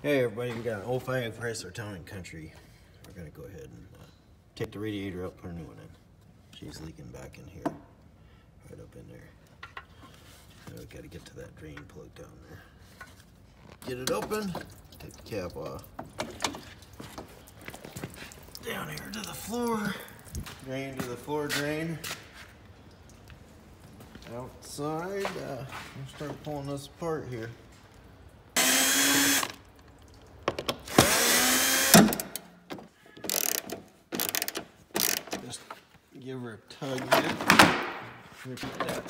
Hey everybody, we got an 05 Chrysler Town and Country. We're gonna go ahead and take the radiator out, put a new one in. She's leaking back in here, right up in there. Now we gotta get to that drain plug down there. Get it open, take the cap off. Down here to the floor, drain to the floor drain. Outside, we'll start pulling this apart here. Just give her a tug here. Rip that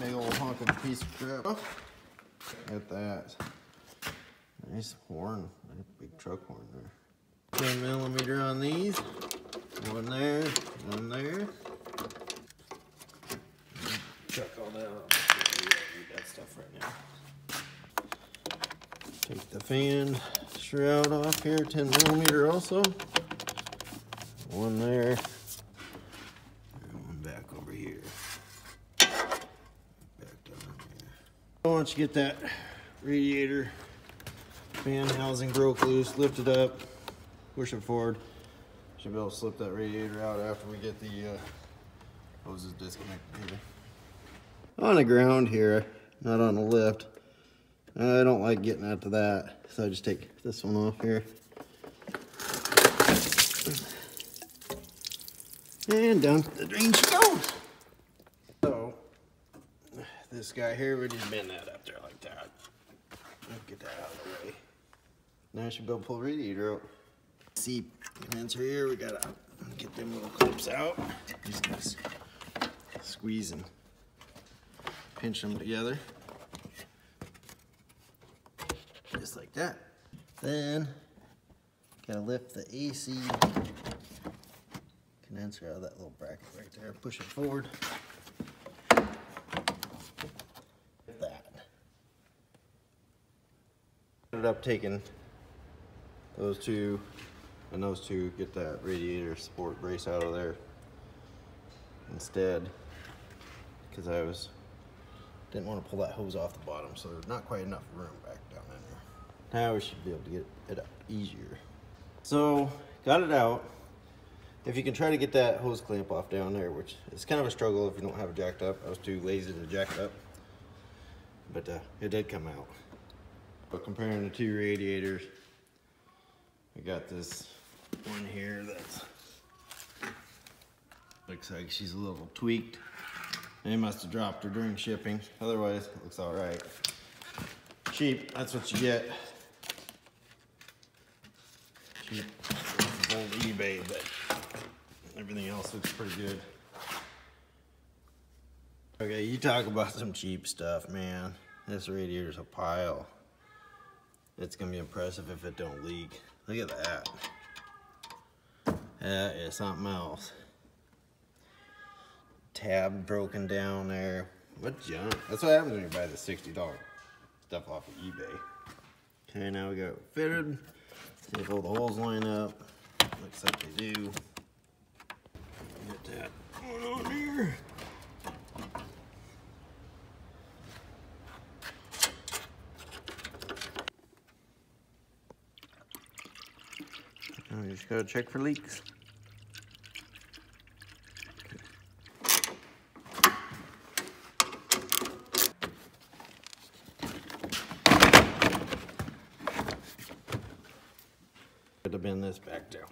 big old honking piece of crap off. Got that. Nice horn, nice big truck horn there. 10mm on these. One there, one there. Chuck all that up. We don't need that stuff right now. Take the fan shroud off here, 10mm also. One there. And one back over here. Back down here. Once you get that radiator fan housing broke loose, lift it up, push it forward. Should be able to slip that radiator out after we get the hoses disconnected here. On the ground here, not on the lift. I don't like getting out to that, so I just take this one off here. And down the drain she goes. So, this guy here, we just bend that up there like that. Get that out of the way. Now I should be able to pull the radiator out. See, condenser here, we gotta get them little clips out. Just gonna squeeze and pinch them together. Just like that. Then, gotta lift the AC condenser out of that little bracket right there. Push it forward. That. Ended up taking those two and those two, get that radiator support brace out of there instead, because I didn't want to pull that hose off the bottom, so there's not quite enough room back down in there. Now we should be able to get it up easier. So, got it out. If you can try to get that hose clamp off down there, which is kind of a struggle if you don't have it jacked up. I was too lazy to jack it up, but it did come out. But comparing the two radiators, we got this one here that looks like she's a little tweaked. They must have dropped her during shipping. Otherwise, it looks all right. Cheap, that's what you get. Cheap, old eBay, but everything else looks pretty good. Okay, you talk about some cheap stuff, man. This radiator's a pile. It's gonna be impressive if it don't leak. Look at that. That is something else. Tab broken down there. What junk? That's what happens when you buy the $60 stuff off of eBay. Okay, now we got it fitted. See if all the holes line up. Looks like they do. Get that going on here. Now we just gotta check for leaks. To bend this back down.